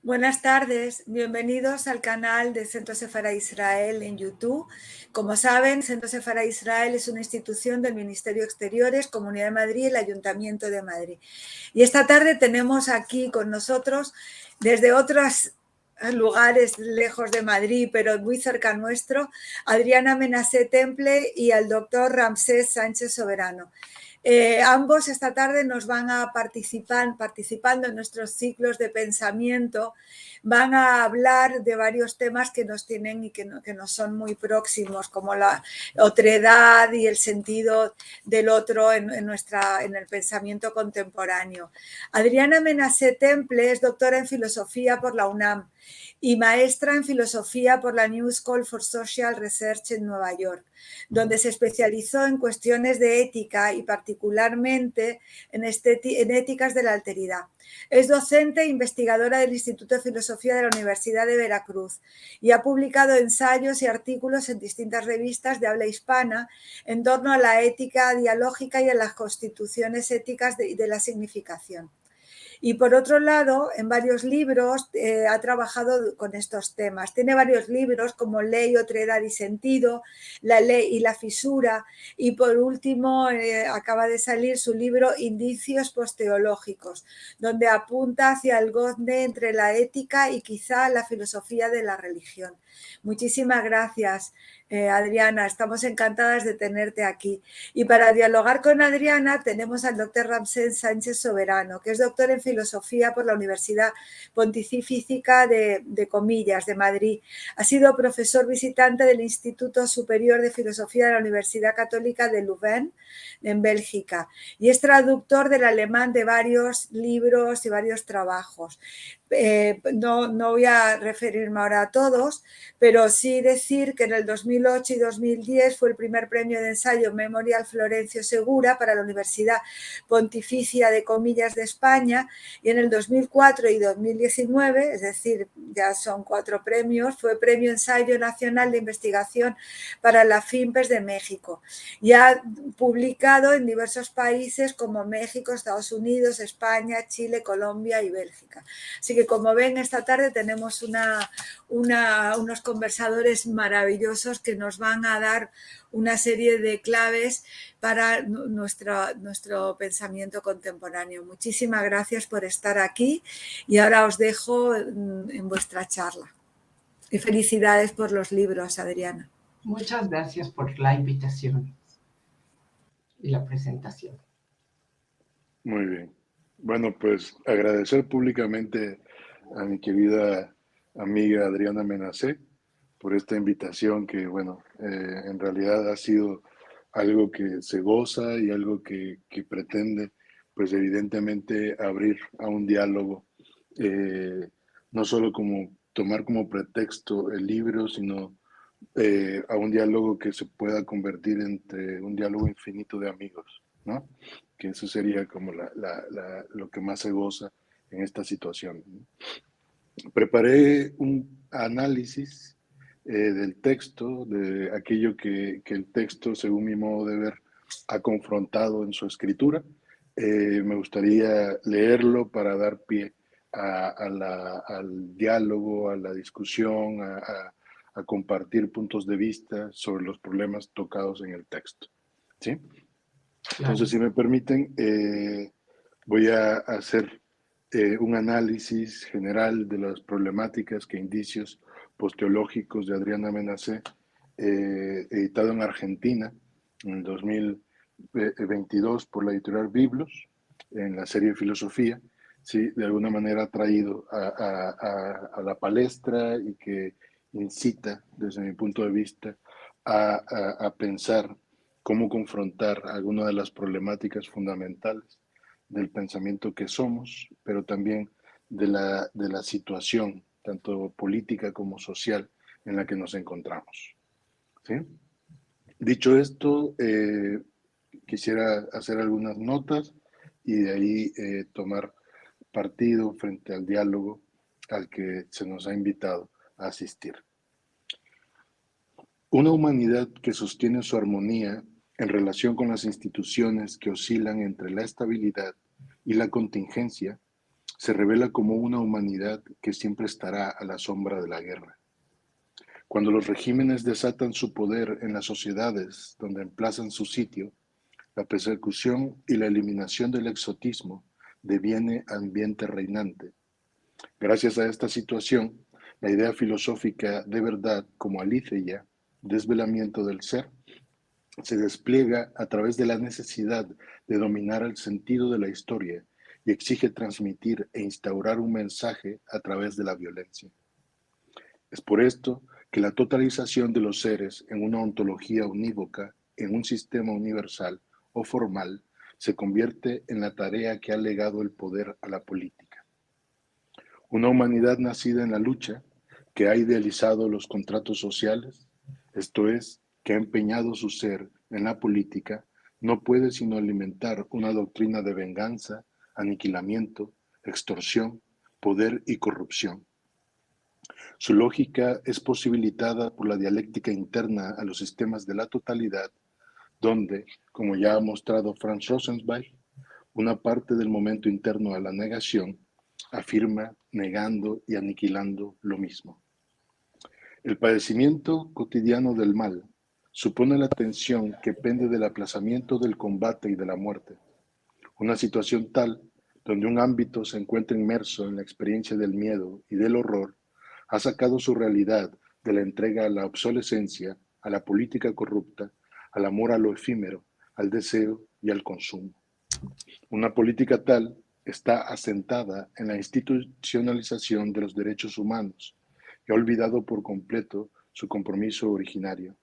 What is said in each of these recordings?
Buenas tardes, bienvenidos al canal de Centro Sefará Israel en YouTube. Como saben, Centro Sefará Israel es una institución del Ministerio de Exteriores, Comunidad de Madrid y el Ayuntamiento de Madrid. Y esta tarde tenemos aquí con nosotros, desde otros lugares lejos de Madrid, pero muy cerca nuestro, Adriana Menasé Temple y al doctor Ramsés Sánchez Soberano. Ambos esta tarde nos van a participando en nuestros ciclos de pensamiento, van a hablar de varios temas que nos tienen y que nos son muy próximos, como la otredad y el sentido del otro en el pensamiento contemporáneo. Adriana Menasé Temple es doctora en filosofía por la UNAM y maestra en filosofía por la New School for Social Research en Nueva York, donde se especializó en cuestiones de ética y particularmente en éticas de la alteridad. Es docente e investigadora del Instituto de Filosofía de la Universidad de Veracruz y ha publicado ensayos y artículos en distintas revistas de habla hispana en torno a la ética dialógica y a las constituciones éticas de la significación. Y por otro lado, en varios libros ha trabajado con estos temas. Tiene varios libros como Ley, Otredad y Sentido, La Ley y la Fisura. Y por último, acaba de salir su libro Indicios Posteológicos, donde apunta hacia el gozne entre la ética y quizá la filosofía de la religión. Muchísimas gracias, Adriana. Estamos encantadas de tenerte aquí. Y para dialogar con Adriana tenemos al doctor Ramsés Sánchez Soberano, que es doctor en filosofía por la Universidad Pontifícia de Comillas de Madrid. Ha sido profesor visitante del Instituto Superior de Filosofía de la Universidad Católica de Leuven, en Bélgica, y es traductor del alemán de varios libros y varios trabajos. No voy a referirme ahora a todos, pero sí decir que en el 2008 y 2010 fue el primer premio de ensayo Memorial Florencio Segura para la Universidad Pontificia de Comillas de España, y en el 2004 y 2019, es decir, ya son 4 premios, fue Premio Ensayo Nacional de Investigación para la FIMPES de México, y ha publicado en diversos países como México, Estados Unidos, España, Chile, Colombia y Bélgica. Así que, como ven, esta tarde tenemos unos conversadores maravillosos que nos van a dar una serie de claves para nuestro pensamiento contemporáneo. Muchísimas gracias por estar aquí y ahora os dejo en vuestra charla. Y felicidades por los libros, Adriana. Muchas gracias por la invitación y la presentación. Muy bien. Bueno, pues agradecer públicamente a mi querida amiga Adriana Menasé por esta invitación que, bueno, en realidad ha sido algo que se goza y algo que pretende, pues evidentemente abrir a un diálogo, no solo como tomar como pretexto el libro, sino a un diálogo que se pueda convertir entre un diálogo infinito de amigos, ¿no? Que eso sería como lo que más se goza en esta situación. Preparé un análisis del texto, de aquello que el texto, según mi modo de ver, ha confrontado en su escritura. Me gustaría leerlo para dar pie al diálogo, a la discusión, a compartir puntos de vista sobre los problemas tocados en el texto. ¿Sí? Entonces, si me permiten, voy a hacer un análisis general de las problemáticas que indicios posteológicos de Adriana Menasé, editado en Argentina en el 2022 por la editorial Biblos, en la serie Filosofía, ¿sí? De alguna manera ha traído a la palestra y que incita, desde mi punto de vista, a pensar cómo confrontar algunas de las problemáticas fundamentales del pensamiento que somos, pero también de la situación, tanto política como social, en la que nos encontramos. ¿Sí? Dicho esto, quisiera hacer algunas notas y de ahí tomar partido frente al diálogo al que se nos ha invitado a asistir. Una humanidad que sostiene su armonía en relación con las instituciones que oscilan entre la estabilidad y la contingencia, se revela como una humanidad que siempre estará a la sombra de la guerra. Cuando los regímenes desatan su poder en las sociedades donde emplazan su sitio, la persecución y la eliminación del exotismo deviene ambiente reinante. Gracias a esta situación, la idea filosófica de verdad como aletheia, desvelamiento del ser, se despliega a través de la necesidad de dominar el sentido de la historia y exige transmitir e instaurar un mensaje a través de la violencia. Es por esto que la totalización de los seres en una ontología unívoca, en un sistema universal o formal, se convierte en la tarea que ha legado el poder a la política. Una humanidad nacida en la lucha, que ha idealizado los contratos sociales, esto es, que ha empeñado su ser en la política, no puede sino alimentar una doctrina de venganza, aniquilamiento, extorsión, poder y corrupción. Su lógica es posibilitada por la dialéctica interna a los sistemas de la totalidad, donde, como ya ha mostrado Franz Rosenzweig, una parte del momento interno a la negación afirma negando y aniquilando lo mismo. El padecimiento cotidiano del mal supone la tensión que pende del aplazamiento del combate y de la muerte. Una situación tal, donde un ámbito se encuentra inmerso en la experiencia del miedo y del horror, ha sacado su realidad de la entrega a la obsolescencia, a la política corrupta, al amor a lo efímero, al deseo y al consumo. Una política tal está asentada en la institucionalización de los derechos humanos y ha olvidado por completo su compromiso originario.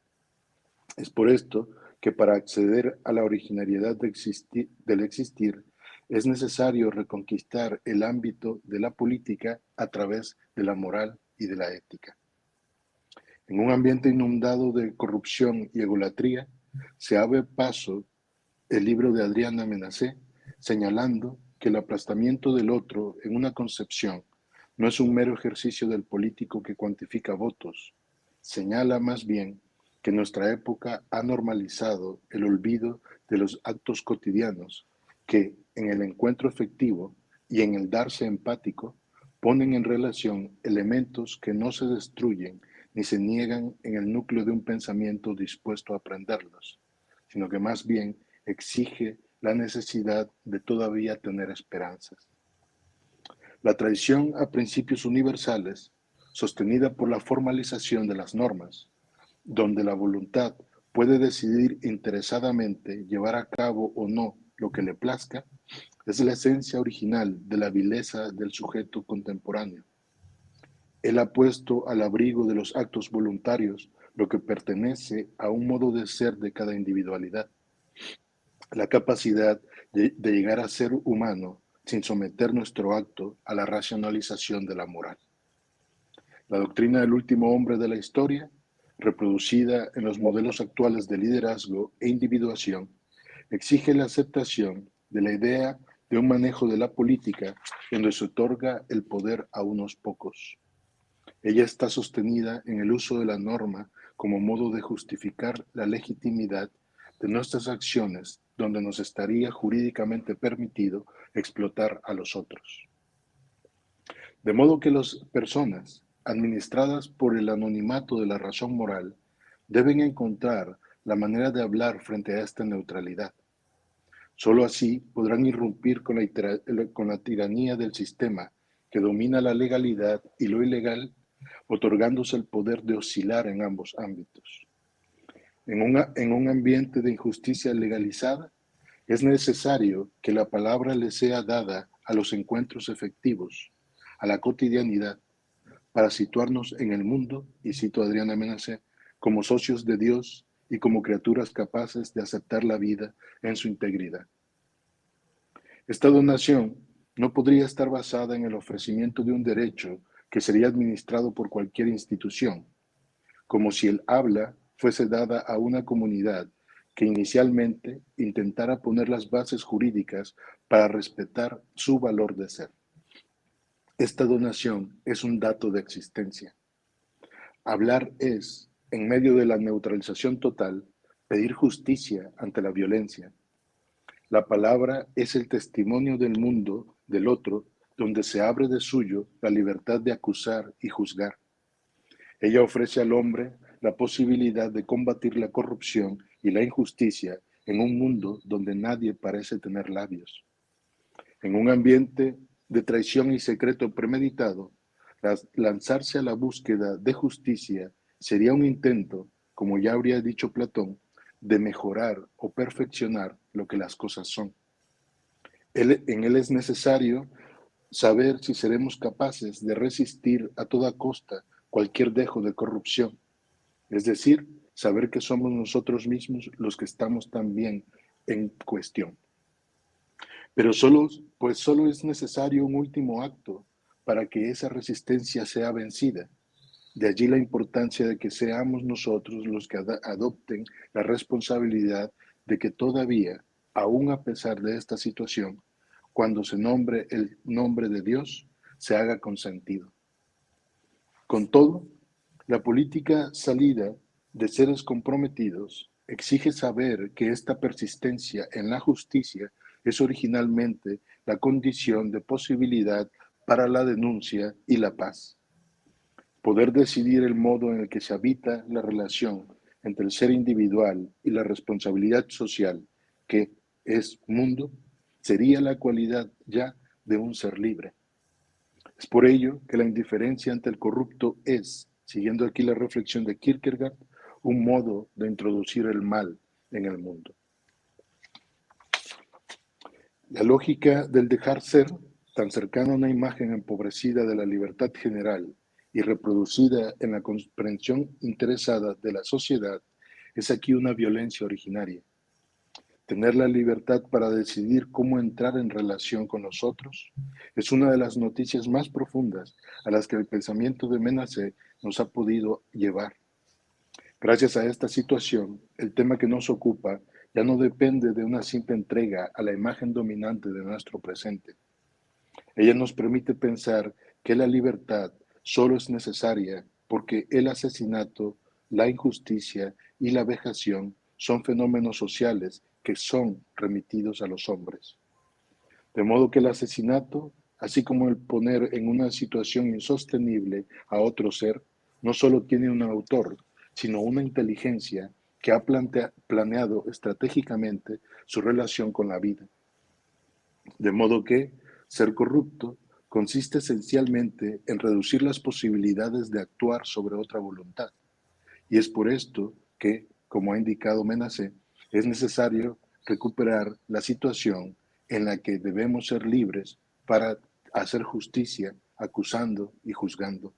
Es por esto que para acceder a la originariedad del existir es necesario reconquistar el ámbito de la política a través de la moral y de la ética. En un ambiente inundado de corrupción y egolatría, se abre paso el libro de Adriana Menacé, señalando que el aplastamiento del otro en una concepción no es un mero ejercicio del político que cuantifica votos, señala más bien que nuestra época ha normalizado el olvido de los actos cotidianos que, en el encuentro efectivo y en el darse empático, ponen en relación elementos que no se destruyen ni se niegan en el núcleo de un pensamiento dispuesto a aprenderlos, sino que más bien exige la necesidad de todavía tener esperanzas. La traición a principios universales, sostenida por la formalización de las normas, donde la voluntad puede decidir interesadamente llevar a cabo o no lo que le plazca, es la esencia original de la vileza del sujeto contemporáneo. Él ha puesto al abrigo de los actos voluntarios lo que pertenece a un modo de ser de cada individualidad, la capacidad de llegar a ser humano sin someter nuestro acto a la racionalización de la moral. La doctrina del último hombre de la historia, reproducida en los modelos actuales de liderazgo e individuación, exige la aceptación de la idea de un manejo de la política donde se otorga el poder a unos pocos. Ella está sostenida en el uso de la norma como modo de justificar la legitimidad de nuestras acciones, donde nos estaría jurídicamente permitido explotar a los otros. De modo que las personas, administradas por el anonimato de la razón moral, deben encontrar la manera de hablar frente a esta neutralidad. Solo así podrán irrumpir con la tiranía del sistema que domina la legalidad y lo ilegal, otorgándose el poder de oscilar en ambos ámbitos. En un ambiente de injusticia legalizada, es necesario que la palabra le sea dada a los encuentros efectivos, a la cotidianidad, para situarnos en el mundo, y cito a Adriana Menacé, como socios de Dios y como criaturas capaces de aceptar la vida en su integridad. Esta donación no podría estar basada en el ofrecimiento de un derecho que sería administrado por cualquier institución, como si el habla fuese dada a una comunidad que inicialmente intentara poner las bases jurídicas para respetar su valor de ser. Esta donación es un dato de existencia. Hablar es, en medio de la neutralización total, pedir justicia ante la violencia. La palabra es el testimonio del mundo, del otro, donde se abre de suyo la libertad de acusar y juzgar. Ella ofrece al hombre la posibilidad de combatir la corrupción y la injusticia en un mundo donde nadie parece tener labios. En un ambiente de traición y secreto premeditado, lanzarse a la búsqueda de justicia sería un intento, como ya habría dicho Platón, de mejorar o perfeccionar lo que las cosas son. En él es necesario saber si seremos capaces de resistir a toda costa cualquier dejo de corrupción, es decir, saber que somos nosotros mismos los que estamos también en cuestión. Pero solo es necesario un último acto para que esa resistencia sea vencida. De allí la importancia de que seamos nosotros los que adopten la responsabilidad de que todavía, aún a pesar de esta situación, cuando se nombre el nombre de Dios, se haga con sentido. Con todo, la política salida de seres comprometidos exige saber que esta persistencia en la justicia es originalmente la condición de posibilidad para la denuncia y la paz. Poder decidir el modo en el que se habita la relación entre el ser individual y la responsabilidad social, que es mundo, sería la cualidad ya de un ser libre. Es por ello que la indiferencia ante el corrupto es, siguiendo aquí la reflexión de Kierkegaard, un modo de introducir el mal en el mundo. La lógica del dejar ser, tan cercana a una imagen empobrecida de la libertad general y reproducida en la comprensión interesada de la sociedad, es aquí una violencia originaria. Tener la libertad para decidir cómo entrar en relación con los otros es una de las noticias más profundas a las que el pensamiento de Menace nos ha podido llevar. Gracias a esta situación, el tema que nos ocupa ya no depende de una simple entrega a la imagen dominante de nuestro presente. Ella nos permite pensar que la libertad solo es necesaria porque el asesinato, la injusticia y la vejación son fenómenos sociales que son remitidos a los hombres. De modo que el asesinato, así como el poner en una situación insostenible a otro ser, no solo tiene un autor, sino una inteligencia que ha planeado estratégicamente su relación con la vida. De modo que ser corrupto consiste esencialmente en reducir las posibilidades de actuar sobre otra voluntad. Y es por esto que, como ha indicado Menace, es necesario recuperar la situación en la que debemos ser libres para hacer justicia, acusando y juzgando.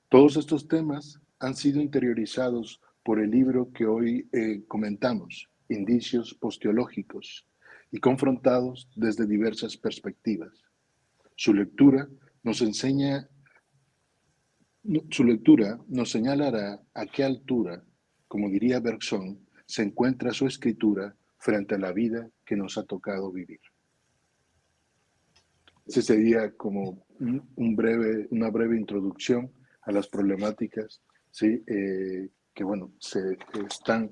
Todos estos temas han sido interiorizados por el libro que hoy comentamos, Indicios Posteológicos, y confrontados desde diversas perspectivas. Su lectura nos señalará a qué altura, como diría Bergson, se encuentra su escritura frente a la vida que nos ha tocado vivir. Ese sería como una breve introducción a las problemáticas, ¿sí? Que bueno, se están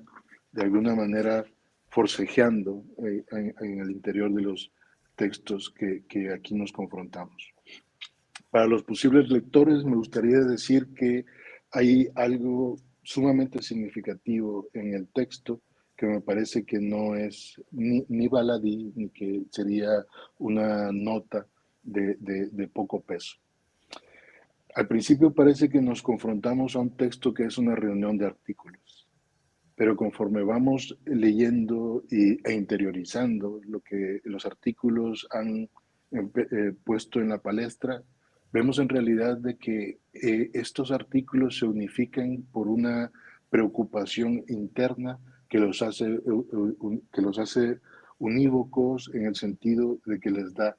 de alguna manera forcejeando en el interior de los textos que aquí nos confrontamos. Para los posibles lectores me gustaría decir que hay algo sumamente significativo en el texto que me parece que no es ni baladí ni que sería una nota de poco peso. Al principio parece que nos confrontamos a un texto que es una reunión de artículos, pero conforme vamos leyendo e interiorizando lo que los artículos han puesto en la palestra, vemos en realidad de que estos artículos se unifican por una preocupación interna que los hace unívocos en el sentido de que les da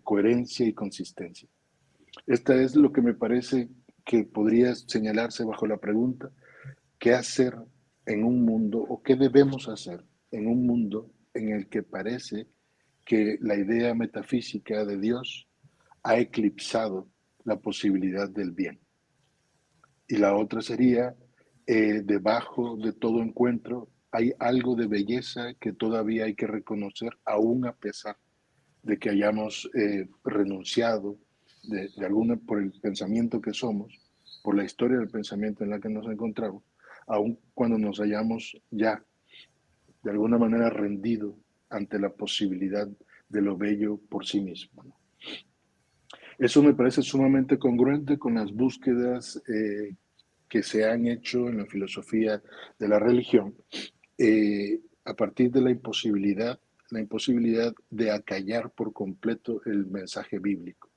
coherencia y consistencia. Esta es lo que me parece que podría señalarse bajo la pregunta: ¿qué hacer en un mundo o qué debemos hacer en un mundo en el que parece que la idea metafísica de Dios ha eclipsado la posibilidad del bien? Y la otra sería, debajo de todo encuentro hay algo de belleza que todavía hay que reconocer, aún a pesar de que hayamos renunciado por el pensamiento que somos, por la historia del pensamiento en la que nos encontramos, aun cuando nos hayamos ya de alguna manera rendido ante la posibilidad de lo bello por sí mismo, ¿no? Eso me parece sumamente congruente con las búsquedas que se han hecho en la filosofía de la religión, a partir de la imposibilidad de acallar por completo el mensaje bíblico.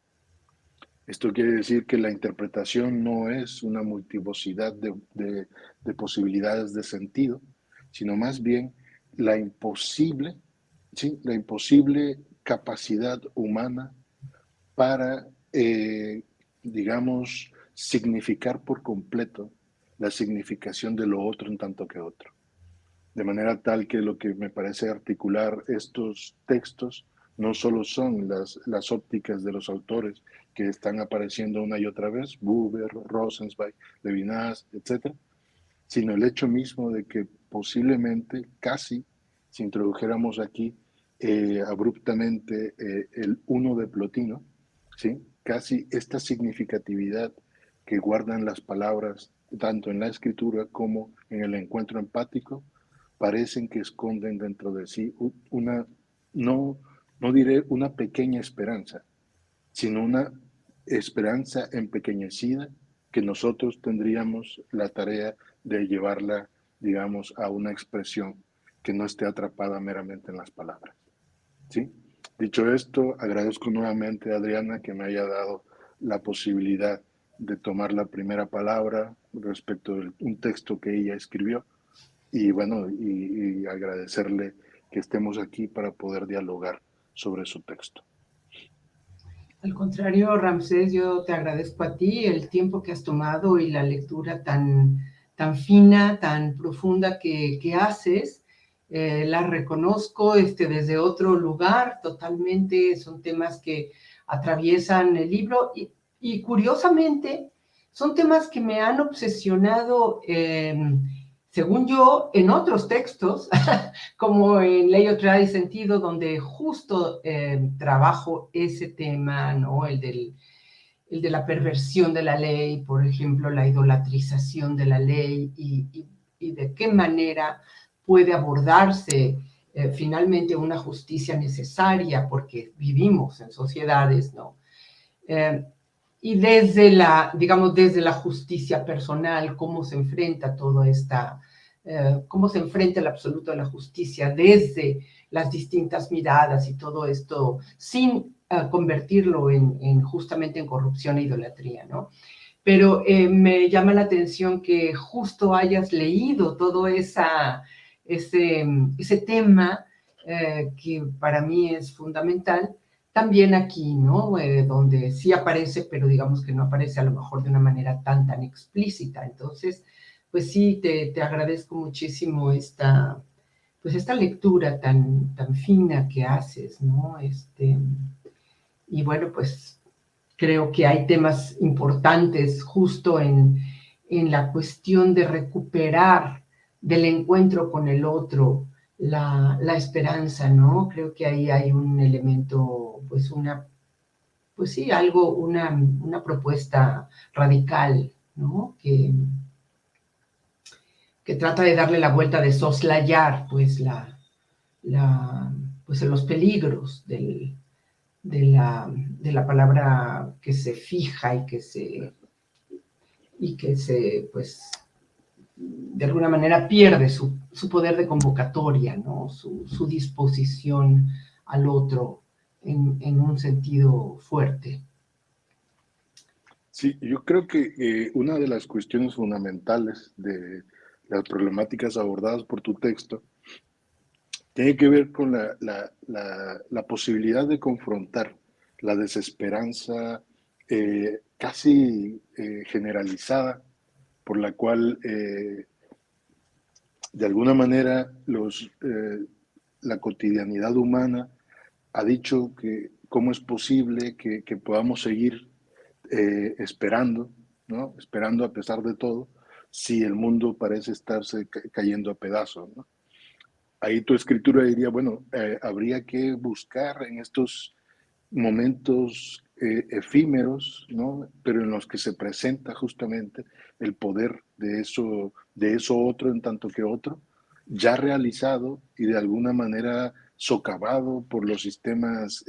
Esto quiere decir que la interpretación no es una multiplicidad de posibilidades de sentido, sino más bien la imposible, ¿sí? La imposible capacidad humana para, digamos, significar por completo la significación de lo otro en tanto que otro. De manera tal que lo que me parece articular estos textos no solo son las ópticas de los autores que están apareciendo una y otra vez, Buber, Rosenzweig, Levinas, etc., sino el hecho mismo de que posiblemente, casi, si introdujéramos aquí abruptamente el uno de Plotino, ¿sí? Casi esta significatividad que guardan las palabras, tanto en la escritura como en el encuentro empático, parecen que esconden dentro de sí una, no diré una pequeña esperanza, sino una esperanza empequeñecida que nosotros tendríamos la tarea de llevarla, digamos, a una expresión que no esté atrapada meramente en las palabras, ¿sí? Dicho esto, agradezco nuevamente a Adriana que me haya dado la posibilidad de tomar la primera palabra respecto de un texto que ella escribió y bueno, y agradecerle que estemos aquí para poder dialogar sobre su texto. Al contrario, Ramsés, yo te agradezco a ti el tiempo que has tomado y la lectura tan fina, tan profunda que haces. La reconozco desde otro lugar, totalmente, son temas que atraviesan el libro y curiosamente son temas que me han obsesionado, según yo, en otros textos, como en Ley, Otredad y Sentido, donde justo trabajo ese tema, ¿no? El de la perversión de la ley, por ejemplo, la idolatrización de la ley y de qué manera puede abordarse finalmente una justicia necesaria, porque vivimos en sociedades, ¿no? Y desde la justicia personal, cómo se enfrenta toda esta, cómo se enfrenta el absoluto de la justicia desde las distintas miradas y todo esto, sin convertirlo justamente en corrupción e idolatría, ¿no? Pero me llama la atención que justo hayas leído todo ese tema que para mí es fundamental, también aquí, ¿no? Donde sí aparece, pero digamos que no aparece a lo mejor de una manera tan explícita. Entonces, pues sí, te agradezco muchísimo esta lectura tan fina que haces, ¿no? Y bueno, pues creo que hay temas importantes justo en la cuestión de recuperar del encuentro con el otro la esperanza, ¿no? Creo que ahí hay un elemento, una propuesta radical, ¿no? Que trata de darle la vuelta, de soslayar, los peligros de la palabra que se fija y que se de alguna manera pierde su poder de convocatoria, ¿no? Su disposición al otro en un sentido fuerte. Sí, yo creo que una de las cuestiones fundamentales de las problemáticas abordadas por tu texto tiene que ver con la posibilidad de confrontar la desesperanza casi generalizada por la cual de alguna manera la cotidianidad humana ha dicho que cómo es posible que podamos seguir esperando, ¿no? Esperando a pesar de todo, si el mundo parece estarse cayendo a pedazos, ¿no? Ahí tu escritura diría, bueno, habría que buscar en estos momentos efímeros, ¿no? Pero en los que se presenta justamente el poder de eso otro en tanto que otro, ya realizado y de alguna manera socavado por los sistemas,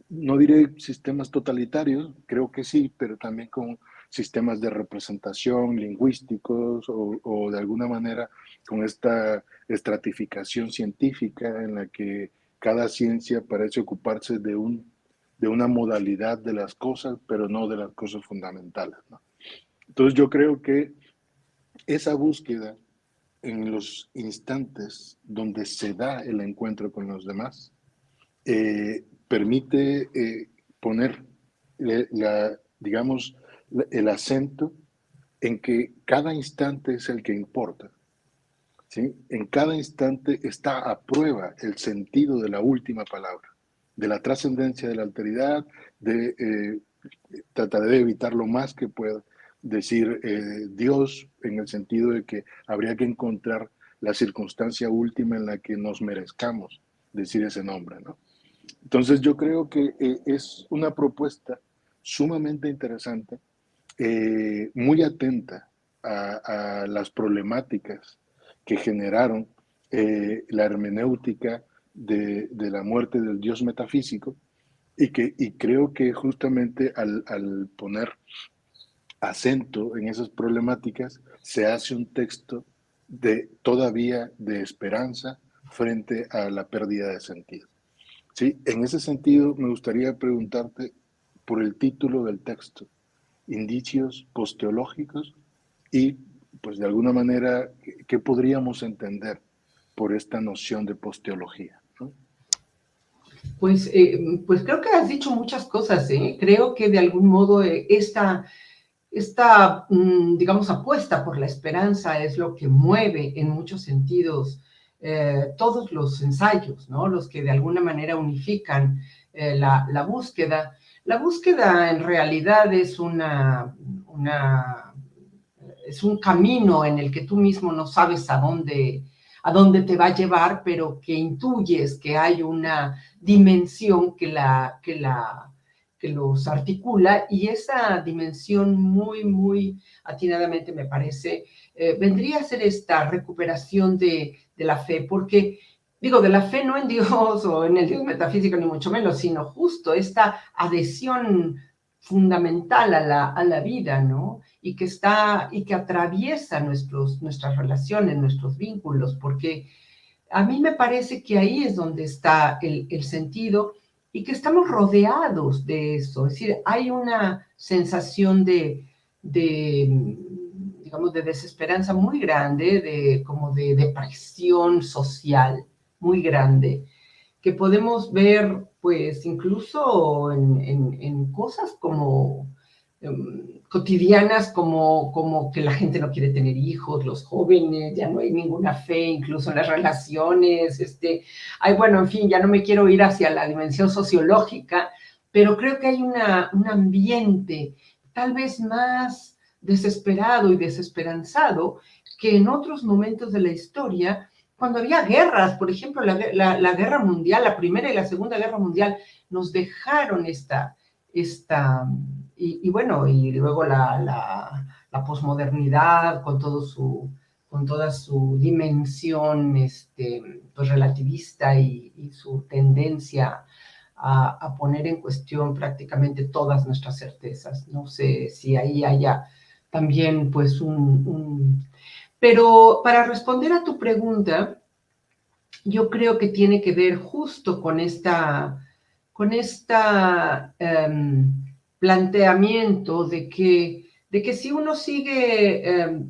no diré sistemas totalitarios, creo que sí, pero también con sistemas de representación lingüísticos o de alguna manera con esta estratificación científica en la que cada ciencia parece ocuparse de una modalidad de las cosas, pero no de las cosas fundamentales, ¿no? Entonces yo creo que esa búsqueda en los instantes donde se da el encuentro con los demás, permite poner, digamos, el acento en que cada instante es el que importa, ¿sí? En cada instante está a prueba el sentido de la última palabra, de la trascendencia de la alteridad, trataré de evitar lo más que pueda decir Dios, en el sentido de que habría que encontrar la circunstancia última en la que nos merezcamos decir ese nombre, ¿no? Entonces yo creo que es una propuesta sumamente interesante, muy atenta a las problemáticas que generaron la hermenéutica de la muerte del Dios metafísico y creo que justamente al poner acento en esas problemáticas se hace un texto todavía de esperanza frente a la pérdida de sentido. Sí, en ese sentido me gustaría preguntarte por el título del texto, Indicios Posteológicos, y pues de alguna manera, ¿qué podríamos entender por esta noción de posteología, ¿no? Pues creo que has dicho muchas cosas, ¿eh? Creo que de algún modo esta, digamos, apuesta por la esperanza es lo que mueve en muchos sentidos todos los ensayos, ¿no? Los que de alguna manera unifican la búsqueda. La búsqueda en realidad es es un camino en el que tú mismo no sabes a dónde te va a llevar, pero que intuyes que hay una dimensión que los articula, y esa dimensión muy atinadamente me parece, vendría a ser esta recuperación de la fe, porque digo, de la fe no en Dios o en el Dios metafísico ni mucho menos, sino justo esta adhesión fundamental a la vida, ¿no? Y que atraviesa nuestras relaciones, nuestros vínculos, porque a mí me parece que ahí es donde está el sentido y que estamos rodeados de eso. Es decir, hay una sensación digamos, de desesperanza muy grande, como de depresión social muy grande, que podemos ver, pues, incluso en cosas como cotidianas, como que la gente no quiere tener hijos, los jóvenes, ya no hay ninguna fe, incluso en las relaciones, bueno, en fin, ya no me quiero ir hacia la dimensión sociológica, pero creo que hay un ambiente tal vez más desesperado y desesperanzado que en otros momentos de la historia, cuando había guerras, por ejemplo, la guerra mundial, la Primera y la Segunda Guerra Mundial, nos dejaron y bueno, y luego la posmodernidad con toda su dimensión pues relativista y su tendencia a poner en cuestión prácticamente todas nuestras certezas. No sé si ahí haya también pues Pero para responder a tu pregunta, yo creo que tiene que ver justo con planteamiento de que si uno sigue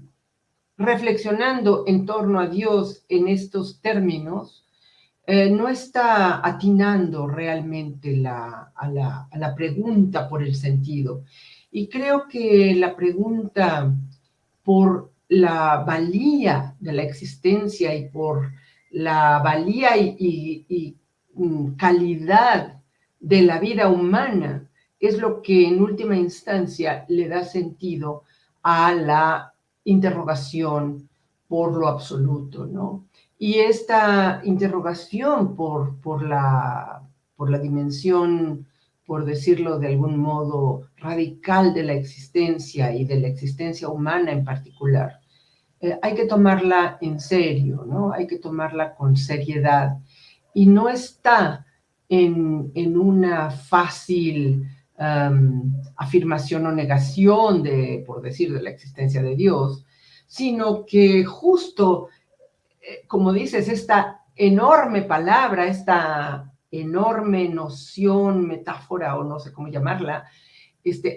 reflexionando en torno a Dios en estos términos, no está atinando realmente a la pregunta por el sentido. Y creo que la pregunta por la valía de la existencia y por la valía y calidad de la vida humana es lo que en última instancia le da sentido a la interrogación por lo absoluto, ¿no? Y esta interrogación por por la dimensión, por decirlo de algún modo, radical de la existencia y de la existencia humana en particular, hay que tomarla en serio, ¿no? Hay que tomarla con seriedad. Y no está en una fácil afirmación o negación de, por decir, de la existencia de Dios, sino que justo, como dices, esta enorme palabra, esta enorme noción, metáfora o no sé cómo llamarla,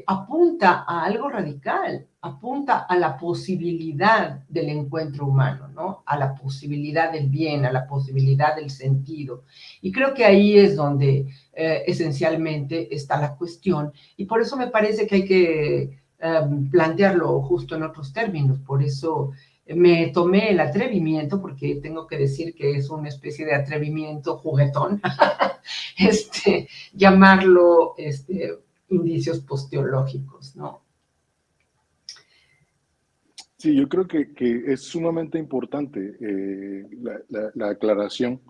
apunta a algo radical, apunta a la posibilidad del encuentro humano, ¿no? A la posibilidad del bien, a la posibilidad del sentido. Y creo que ahí es donde esencialmente está la cuestión. Y por eso me parece que hay que plantearlo justo en otros términos. Por eso me tomé el atrevimiento, porque tengo que decir que es una especie de atrevimiento juguetón, llamarlo indicios posteológicos, ¿no? Sí, yo creo que es sumamente importante la aclaración,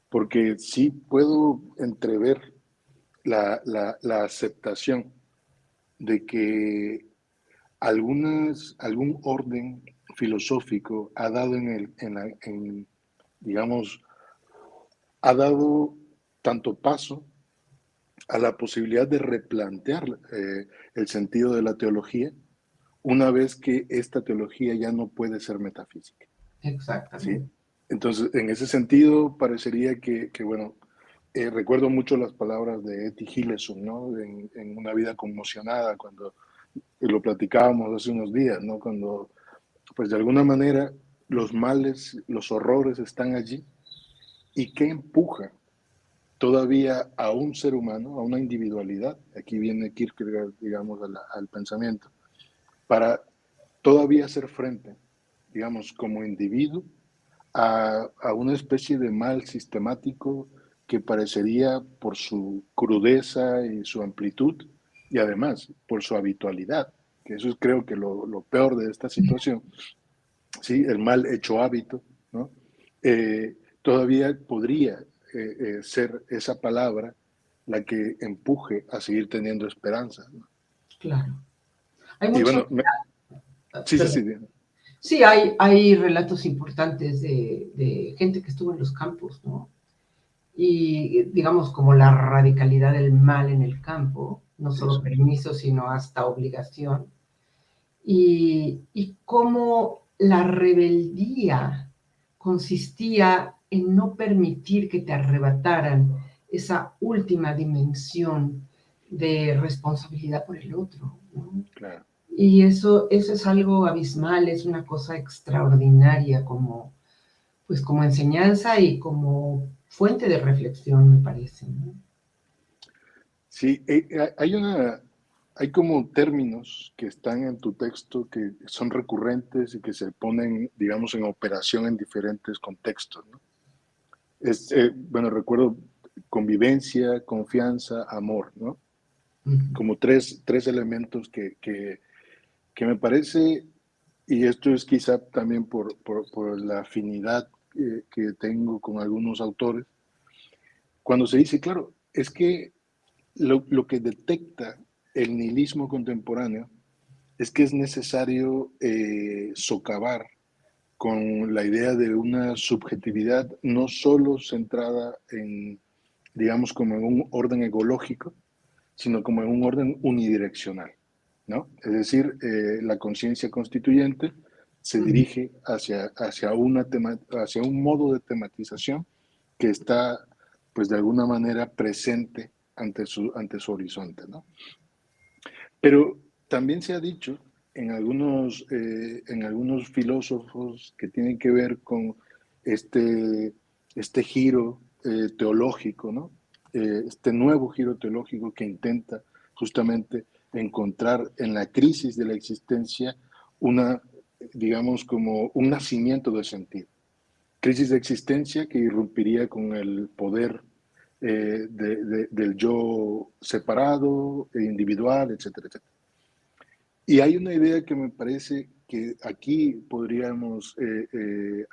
porque sí puedo entrever la aceptación de que algún orden filosófico ha dado digamos, ha dado tanto paso a la posibilidad de replantear el sentido de la teología una vez que esta teología ya no puede ser metafísica. Exactamente. ¿Sí? Entonces, en ese sentido, parecería que bueno, recuerdo mucho las palabras de Etty Hillesum, ¿no? En Una vida conmocionada, cuando lo platicábamos hace unos días, ¿no? Cuando, pues de alguna manera, los males, los horrores están allí. ¿Y qué empuja todavía a un ser humano, a una individualidad? Aquí viene Kierkegaard, digamos, al pensamiento, para todavía hacer frente, digamos, como individuo, a una especie de mal sistemático que parecería, por su crudeza y su amplitud, y además por su habitualidad, que eso es, creo que lo peor de esta situación, ¿sí? El mal hecho hábito, ¿no? Todavía podría ser esa palabra la que empuje a seguir teniendo esperanza, ¿no? Claro. Hay Y mucho... bueno, sí, sí, sí. Sí, hay relatos importantes de gente que estuvo en los campos, ¿no? Y digamos como la radicalidad del mal en el campo, no solo Eso. permiso, sino hasta obligación. Y cómo la rebeldía consistía en no permitir que te arrebataran esa última dimensión de responsabilidad por el otro, ¿no? Claro. Y eso es algo abismal, es una cosa extraordinaria pues como enseñanza y como fuente de reflexión, me parece, ¿no? Sí, hay como términos que están en tu texto que son recurrentes y que se ponen, digamos, en operación en diferentes contextos, ¿no? Bueno, recuerdo convivencia, confianza, amor, ¿no? Como tres elementos que me parece, y esto es quizá también por la afinidad que tengo con algunos autores, cuando se dice, claro, es que lo que detecta el nihilismo contemporáneo es que es necesario socavar con la idea de una subjetividad no solo centrada en, digamos, como en un orden ecológico, sino como en un orden unidireccional, ¿no? Es decir, la conciencia constituyente se dirige hacia un modo de tematización que está, pues de alguna manera, presente ante su horizonte, ¿no? Pero también se ha dicho en algunos filósofos que tienen que ver con este giro teológico, ¿no? Este nuevo giro teológico que intenta justamente encontrar en la crisis de la existencia digamos, como un nacimiento de sentido. Crisis de existencia que irrumpiría con el poder del yo separado, e individual, etcétera, etcétera. Y hay una idea que me parece que aquí podríamos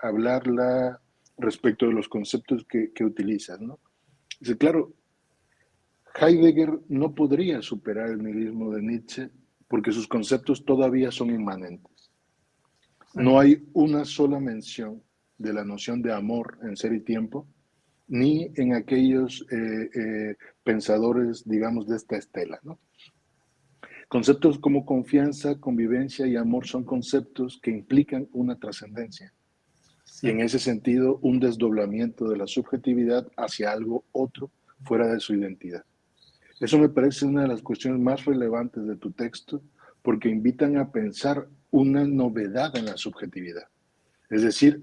hablarla respecto de los conceptos que utilizas, ¿no? Dice, claro, Heidegger no podría superar el nihilismo de Nietzsche porque sus conceptos todavía son inmanentes. No hay una sola mención de la noción de amor en Ser y Tiempo, ni en aquellos pensadores, digamos, de esta estela, ¿no? Conceptos como confianza, convivencia y amor son conceptos que implican una trascendencia. Y en ese sentido, un desdoblamiento de la subjetividad hacia algo otro fuera de su identidad. Eso me parece una de las cuestiones más relevantes de tu texto, porque invitan a pensar una novedad en la subjetividad. Es decir,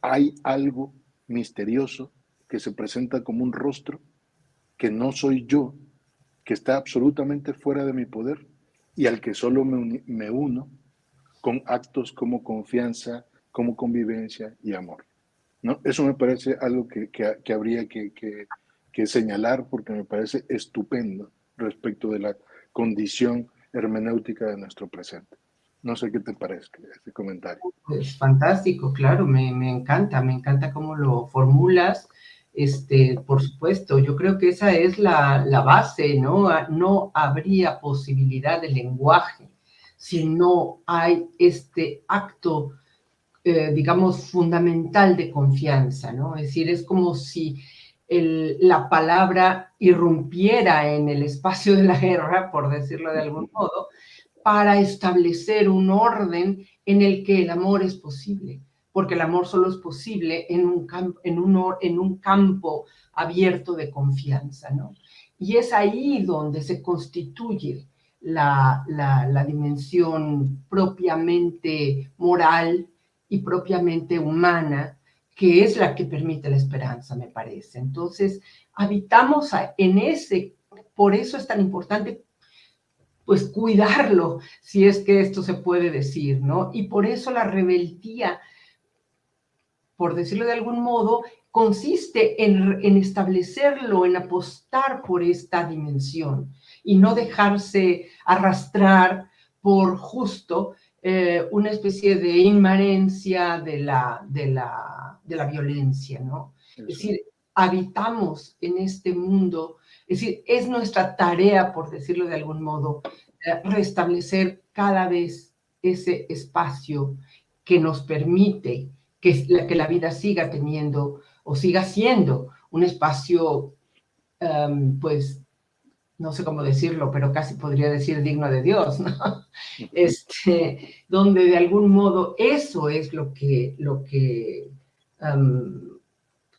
hay algo misterioso que se presenta como un rostro que no soy yo, que está absolutamente fuera de mi poder y al que solo me uno con actos como confianza, como convivencia y amor, ¿no? Eso me parece algo que habría que señalar porque me parece estupendo respecto de la condición hermenéutica de nuestro presente. No sé qué te parece este comentario. Es fantástico, claro, me encanta cómo lo formulas. Por supuesto, yo creo que esa es la base, ¿no? No habría posibilidad de lenguaje si no hay este acto, digamos, fundamental de confianza, ¿no? Es decir, es como si la palabra irrumpiera en el espacio de la guerra, por decirlo de algún modo, para establecer un orden en el que el amor es posible, porque el amor solo es posible en un campo abierto de confianza, ¿no? Y es ahí donde se constituye la dimensión propiamente moral y propiamente humana, que es la que permite la esperanza, me parece. Entonces, habitamos en ese, por eso es tan importante pues cuidarlo, si es que esto se puede decir, ¿no? Y por eso la rebeldía, por decirlo de algún modo, consiste en establecerlo, en apostar por esta dimensión y no dejarse arrastrar por justo una especie de inmanencia de la violencia, ¿no? Eso. Es decir, habitamos en este mundo, es decir, es nuestra tarea, por decirlo de algún modo, restablecer cada vez ese espacio que nos permite que la vida siga teniendo o siga siendo un espacio, pues, no sé cómo decirlo, pero casi podría decir digno de Dios, ¿no? Donde de algún modo eso es lo que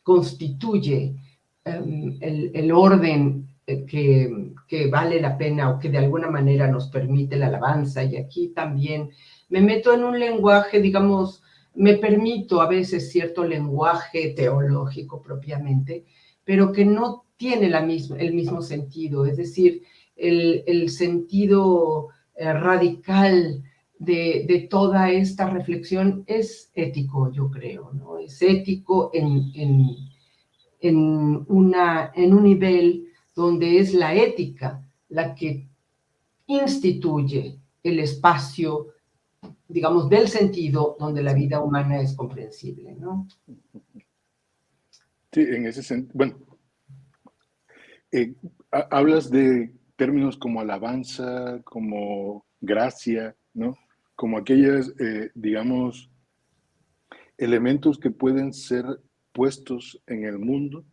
constituye el orden que vale la pena o que de alguna manera nos permite la alabanza. Y aquí también me meto en un lenguaje, digamos, me permito a veces cierto lenguaje teológico propiamente, pero que no tiene el mismo sentido, es decir, el sentido radical de toda esta reflexión es ético, yo creo, ¿no? Es ético en un nivel donde es la ética la que instituye el espacio, digamos, del sentido donde la vida humana es comprensible, ¿no? Sí, en ese sentido, bueno, hablas de términos como alabanza, como gracia, ¿no? Como aquellas, digamos, elementos que pueden ser puestos en el mundo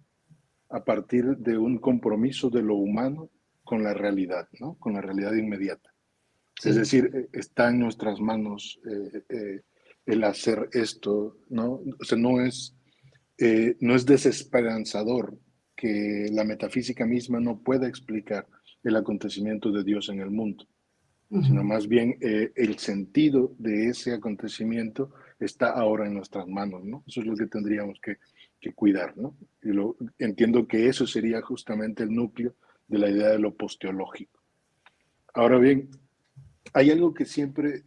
a partir de un compromiso de lo humano con la realidad, ¿no? Con la realidad inmediata. Sí. Es decir, está en nuestras manos el hacer esto, ¿no? O sea, no es desesperanzador que la metafísica misma no pueda explicar el acontecimiento de Dios en el mundo, sino más bien el sentido de ese acontecimiento está ahora en nuestras manos, ¿no? Eso es lo que tendríamos que cuidar, ¿no? Y entiendo que eso sería justamente el núcleo de la idea de lo posteológico. Ahora bien, hay algo que siempre,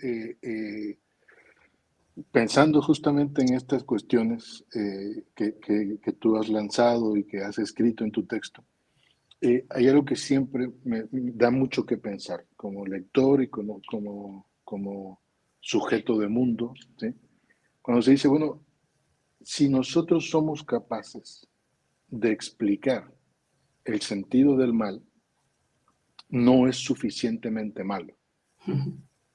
pensando justamente en estas cuestiones que tú has lanzado y que has escrito en tu texto, hay algo que siempre me da mucho que pensar como lector y como sujeto de mundo, ¿sí? Cuando se dice, bueno, si nosotros somos capaces de explicar el sentido del mal, no es suficientemente malo,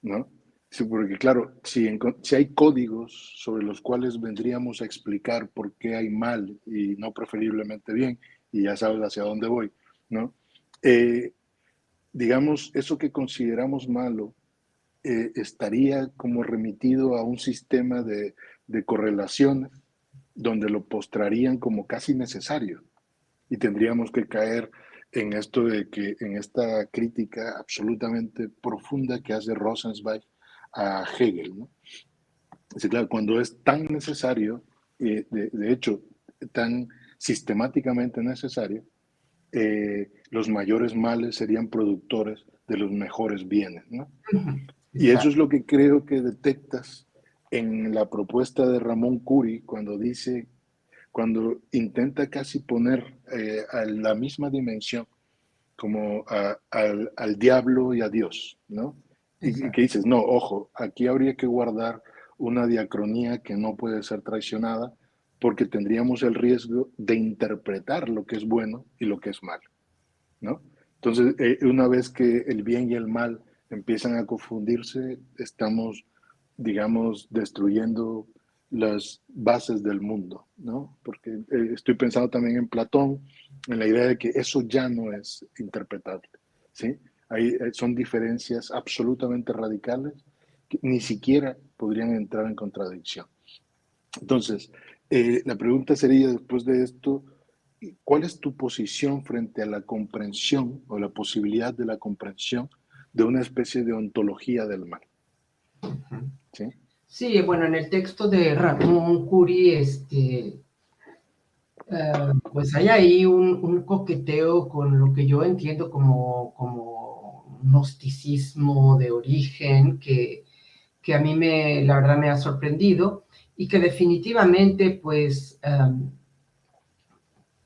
¿no? Sí, porque claro, si hay códigos sobre los cuales vendríamos a explicar por qué hay mal y no preferiblemente bien, y ya sabes hacia dónde voy, ¿no? Digamos, eso que consideramos malo estaría como remitido a un sistema de correlaciones donde lo postrarían como casi necesario. Y tendríamos que caer en esto de que, en esta crítica absolutamente profunda que hace Rosenzweig a Hegel, ¿no? Es claro, cuando es tan necesario, de hecho, tan sistemáticamente necesario, los mayores males serían productores de los mejores bienes, ¿no? Y eso es lo que creo que detectas en la propuesta de Ramón Curi cuando intenta casi poner a la misma dimensión como al diablo y a Dios, ¿no? Y que dices, no, ojo, aquí habría que guardar una diacronía que no puede ser traicionada porque tendríamos el riesgo de interpretar lo que es bueno y lo que es malo, ¿no? Entonces, una vez que el bien y el mal empiezan a confundirse, estamos, digamos, destruyendo las bases del mundo, ¿no? Porque estoy pensando también en Platón, en la idea de que eso ya no es interpretable, ¿sí? Son diferencias absolutamente radicales que ni siquiera podrían entrar en contradicción. Entonces, la pregunta sería después de esto, ¿cuál es tu posición frente a la comprensión o la posibilidad de la comprensión de una especie de ontología del mal? ¿Sí? Sí, bueno, en el texto de Ramón Curi, pues hay ahí un coqueteo con lo que yo entiendo como gnosticismo de origen que a mí la verdad me ha sorprendido y que definitivamente pues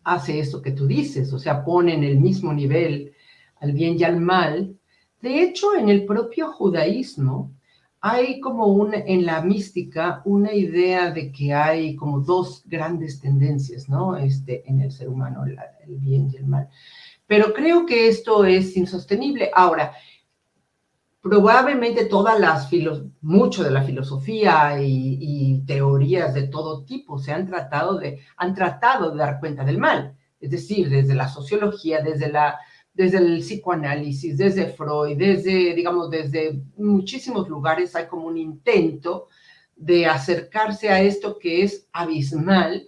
hace eso que tú dices, o sea, pone en el mismo nivel al bien y al mal. De hecho, en el propio judaísmo hay como en la mística una idea de que hay como dos grandes tendencias, ¿no? En el ser humano, el bien y el mal. Pero creo que esto es insostenible. Ahora, probablemente mucho de la filosofía y teorías de todo tipo han tratado de dar cuenta del mal. Es decir, desde la sociología, desde el psicoanálisis, desde Freud, desde muchísimos lugares hay como un intento de acercarse a esto que es abismal,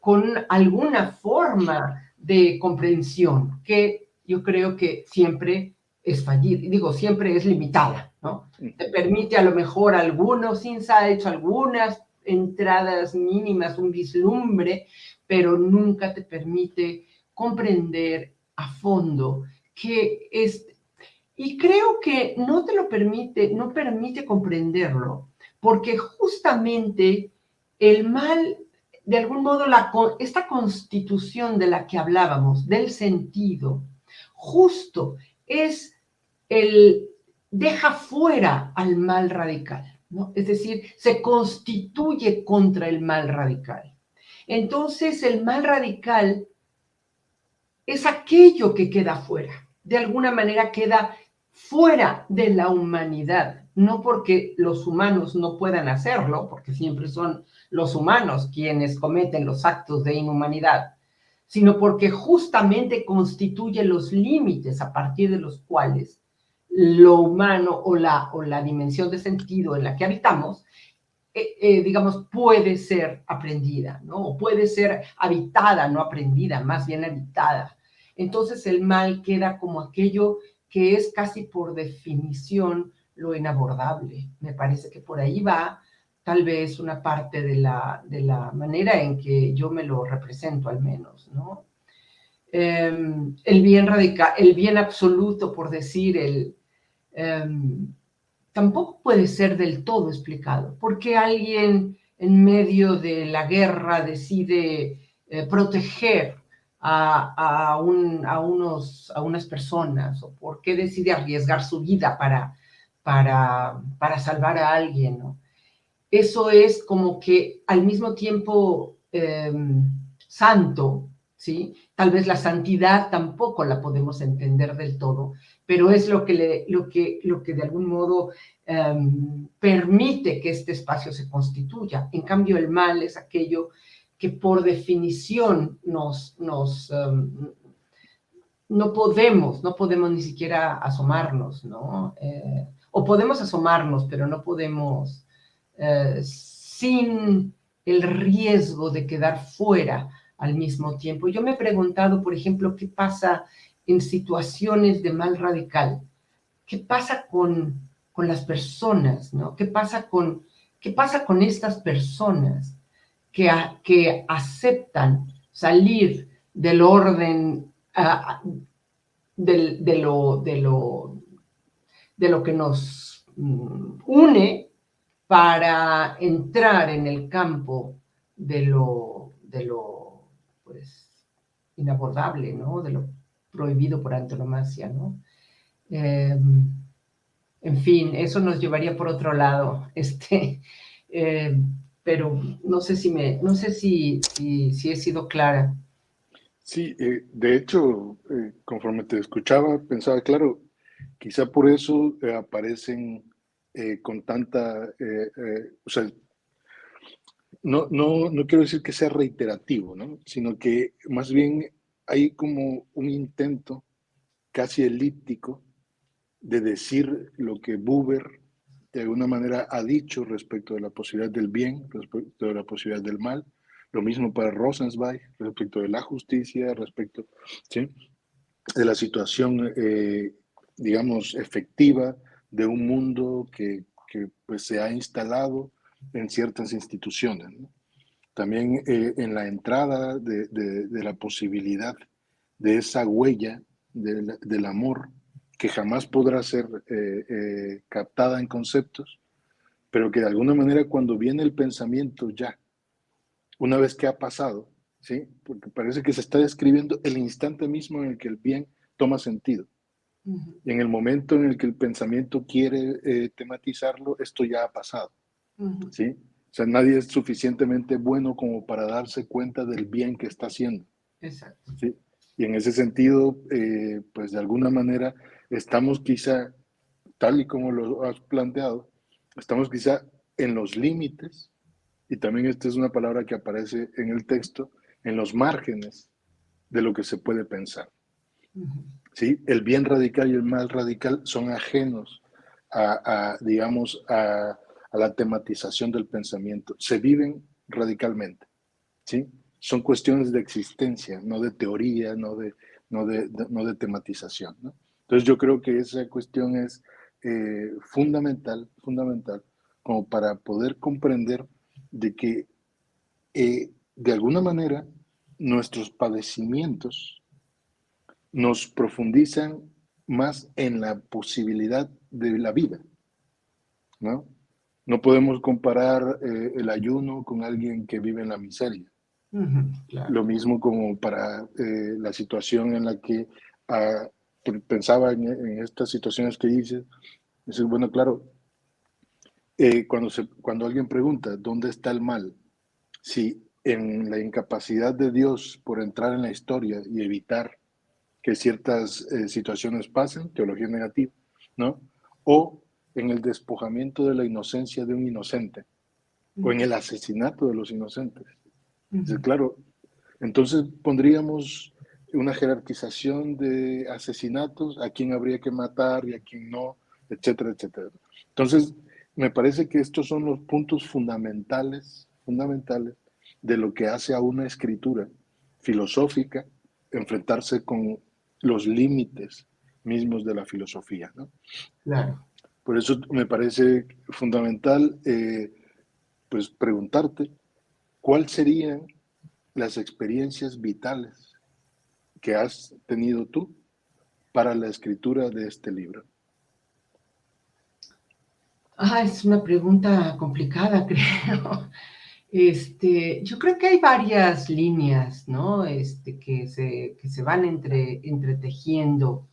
con alguna forma de comprensión que yo creo que siempre es fallir, siempre es limitada, ¿no? Te permite a lo mejor algunos insights, algunas entradas mínimas, un vislumbre, pero nunca te permite comprender a fondo qué es. Y creo que no te lo permite, no permite comprenderlo, porque justamente el mal, de algún modo, esta constitución de la que hablábamos, del sentido, justo deja fuera al mal radical, ¿no? Es decir, se constituye contra el mal radical. Entonces, el mal radical es aquello que queda fuera, de alguna manera queda fuera de la humanidad, no porque los humanos no puedan hacerlo, porque siempre son los humanos quienes cometen los actos de inhumanidad, sino porque justamente constituye los límites a partir de los cuales lo humano o la dimensión de sentido en la que habitamos, puede ser aprendida, ¿no? O puede ser habitada, no aprendida, más bien habitada. Entonces el mal queda como aquello que es casi por definición lo inabordable. Me parece que por ahí va tal vez una parte de la manera en que yo me lo represento al menos, ¿no? El bien radical, el bien absoluto, por decir, tampoco puede ser del todo explicado. ¿Por qué alguien en medio de la guerra decide proteger a unas personas? ¿O por qué decide arriesgar su vida para salvar a alguien, ¿no? Eso es como que al mismo tiempo santo, ¿sí? Tal vez la santidad tampoco la podemos entender del todo, pero es lo que de algún modo permite que este espacio se constituya. En cambio, el mal es aquello que por definición no podemos ni siquiera asomarnos, ¿no? O podemos asomarnos, pero no podemos sin el riesgo de quedar fuera al mismo tiempo. Yo me he preguntado, por ejemplo, qué pasa en situaciones de mal radical. ¿Qué pasa con las personas, ¿no? ¿Qué pasa con estas personas que aceptan salir del orden, de lo que nos une para entrar en el campo de lo pues, inabordable, ¿no? De lo prohibido por antonomasia, ¿no? En fin, eso nos llevaría por otro lado, pero no sé si he sido clara. Sí, de hecho, conforme te escuchaba, pensaba, claro, quizá por eso aparecen con tanta, o sea, no quiero decir que sea reiterativo, ¿no? Sino que más bien hay como un intento casi elíptico de decir lo que Buber de alguna manera ha dicho respecto de la posibilidad del bien, respecto de la posibilidad del mal. Lo mismo para Rosenzweig, respecto de la justicia, respecto, ¿sí?, de la situación, digamos, efectiva de un mundo que pues, se ha instalado en ciertas instituciones, ¿no? También en la entrada de la posibilidad de esa huella del amor que jamás podrá ser captada en conceptos, pero que de alguna manera cuando viene el pensamiento ya, una vez que ha pasado, ¿sí? Porque parece que se está describiendo el instante mismo en el que el bien toma sentido. Uh-huh. Y en el momento en el que el pensamiento quiere tematizarlo, esto ya ha pasado, uh-huh, ¿sí? O sea, nadie es suficientemente bueno como para darse cuenta del bien que está haciendo. Exacto. ¿Sí? Y en ese sentido, pues de alguna manera estamos quizá, tal y como lo has planteado, estamos quizá en los límites, y también esta es una palabra que aparece en el texto, en los márgenes de lo que se puede pensar. Uh-huh. ¿Sí? El bien radical y el mal radical son ajenos digamos, a la tematización del pensamiento. Se viven radicalmente, ¿sí? Son cuestiones de existencia, no de teoría, no de tematización, ¿no? Entonces yo creo que esa cuestión es fundamental como para poder comprender de que de alguna manera nuestros padecimientos nos profundizan más en la posibilidad de la vida, ¿no? No podemos comparar el ayuno con alguien que vive en la miseria. Uh-huh, claro. Lo mismo como para la situación en la que pensaba en estas situaciones que dices. Es bueno, claro, cuando alguien pregunta dónde está el mal, si en la incapacidad de Dios por entrar en la historia y evitar que ciertas situaciones pasen, teología negativa, ¿no? O en el despojamiento de la inocencia de un inocente, uh-huh, o en el asesinato de los inocentes. Uh-huh. Entonces, claro, entonces pondríamos una jerarquización de asesinatos, a quién habría que matar y a quién no, etcétera, etcétera. Entonces, me parece que estos son los puntos fundamentales de lo que hace a una escritura filosófica enfrentarse con los límites mismos de la filosofía, ¿no? Claro. Por eso me parece fundamental pues preguntarte cuáles serían las experiencias vitales que has tenido tú para la escritura de este libro. Es una pregunta complicada, creo. Yo creo que hay varias líneas, ¿no? Que se van entretejiendo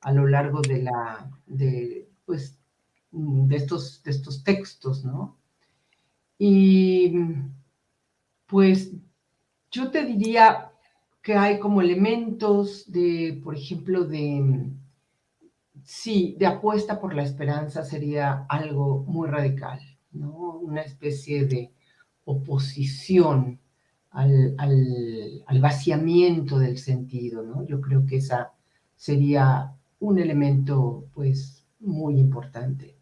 a lo largo de estos textos, ¿no? Y pues yo te diría que hay como elementos de, por ejemplo, sí, de apuesta por la esperanza sería algo muy radical, ¿no? Una especie de oposición al vaciamiento del sentido, ¿no? Yo creo que esa sería un elemento, pues, muy importante.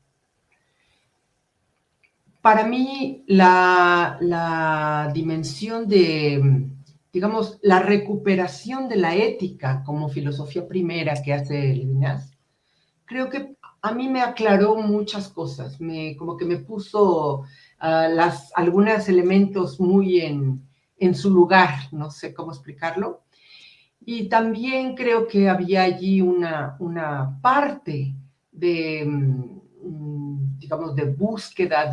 Para mí, la dimensión de, digamos, la recuperación de la ética como filosofía primera que hace Levinas, creo que a mí me aclaró muchas cosas, como que me puso algunos elementos muy en su lugar, no sé cómo explicarlo. Y también creo que había allí una parte de, digamos, de búsqueda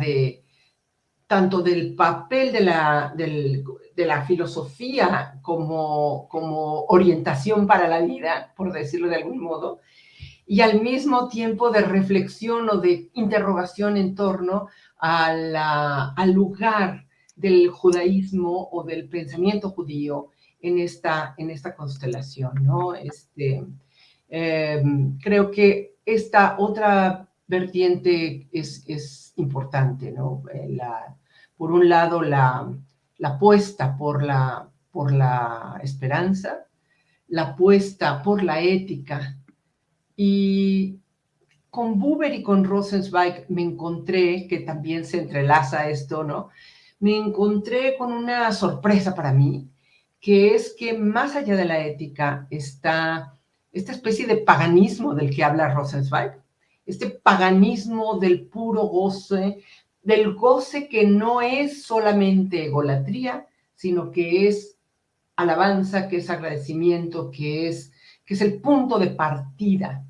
tanto del papel de la filosofía como orientación para la vida, por decirlo de algún modo, y al mismo tiempo de reflexión o de interrogación en torno al lugar del judaísmo o del pensamiento judío en esta constelación, ¿no? Creo que esta otra vertiente es importante, ¿no? Por un lado, la apuesta por la esperanza, la apuesta por la ética. Y con Buber y con Rosenzweig me encontré, que también se entrelaza esto, ¿no? Me encontré con una sorpresa para mí, que es que más allá de la ética está esta especie de paganismo del que habla Rosenzweig, este paganismo del puro goce, del goce que no es solamente egolatría, sino que es alabanza, que es agradecimiento, que es el punto de partida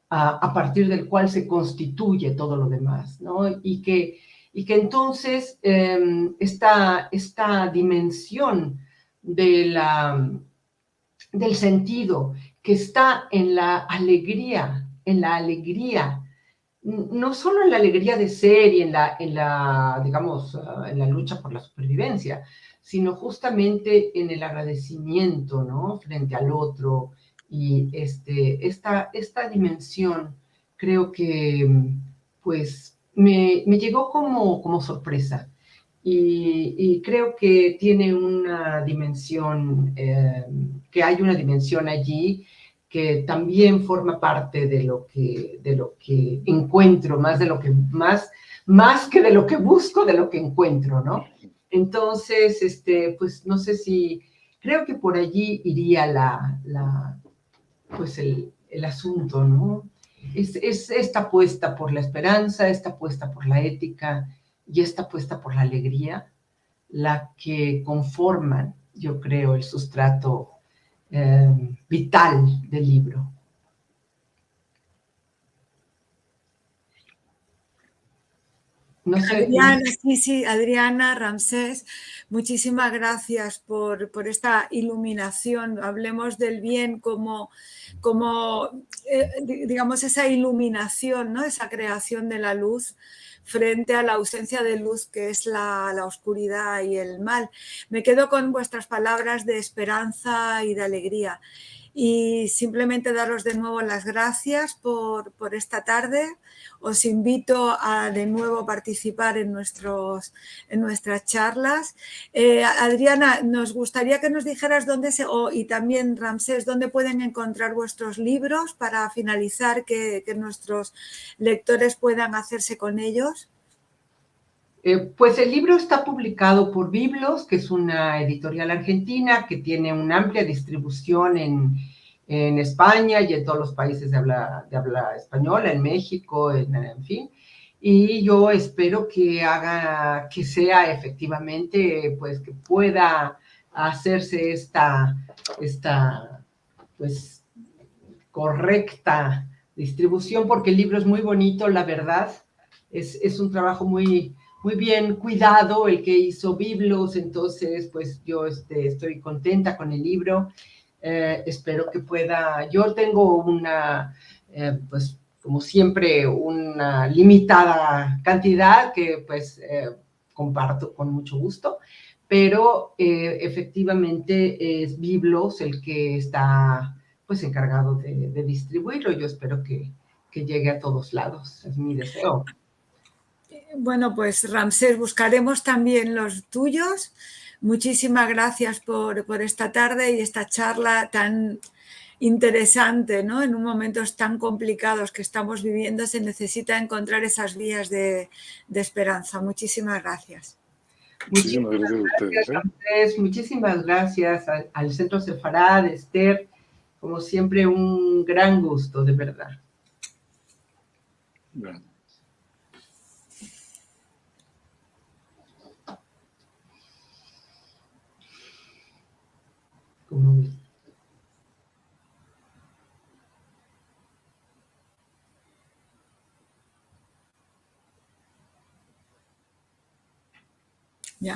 a partir del cual se constituye todo lo demás, ¿no? Y que entonces esta dimensión del sentido que está en la alegría, no solo en la alegría de ser y digamos, en la lucha por la supervivencia, sino justamente en el agradecimiento, ¿no? Frente al otro. Y esta dimensión creo que, pues, me llegó como sorpresa. Y creo que tiene una dimensión, que hay una dimensión allí que también forma parte de lo que encuentro, más que de lo que busco, de lo que encuentro, ¿no? Entonces, pues no sé si, creo que por allí iría pues el asunto, ¿no? Es esta apuesta por la esperanza, esta apuesta por la ética y esta apuesta por la alegría, la que conforman, yo creo, el sustrato vital del libro. No sé. Adriana, sí, Adriana, Ramsés, muchísimas gracias por esta iluminación. Hablemos del bien como digamos, esa iluminación, ¿no? Esa creación de la luz frente a la ausencia de luz que es la oscuridad y el mal. Me quedo con vuestras palabras de esperanza y de alegría. Y simplemente daros de nuevo las gracias por esta tarde. Os invito a de nuevo participar en nuestras charlas. Adriana, nos gustaría que nos dijeras y también Ramsés, dónde pueden encontrar vuestros libros para finalizar, que nuestros lectores puedan hacerse con ellos. Pues el libro está publicado por Biblos, que es una editorial argentina que tiene una amplia distribución en España y en todos los países de habla española, en México, en fin. Y yo espero que sea efectivamente, pues que pueda hacerse esta pues correcta distribución, porque el libro es muy bonito, la verdad. Es un trabajo muy bien cuidado el que hizo Biblos, entonces pues yo estoy contenta con el libro. Espero que pueda, yo tengo pues como siempre, una limitada cantidad que pues comparto con mucho gusto, pero efectivamente es Biblos el que está pues encargado de distribuirlo. Yo espero que llegue a todos lados, es mi deseo. Bueno, pues Ramsés, buscaremos también los tuyos. Muchísimas gracias por esta tarde y esta charla tan interesante, ¿no? En un momentos tan complicados que estamos viviendo se necesita encontrar esas vías de esperanza. Muchísimas gracias. Muchísimas gracias a ustedes. Andrés, muchísimas gracias al Centro Sefarad, Esther. Como siempre, un gran gusto, de verdad. Bueno. Como ves. Ya.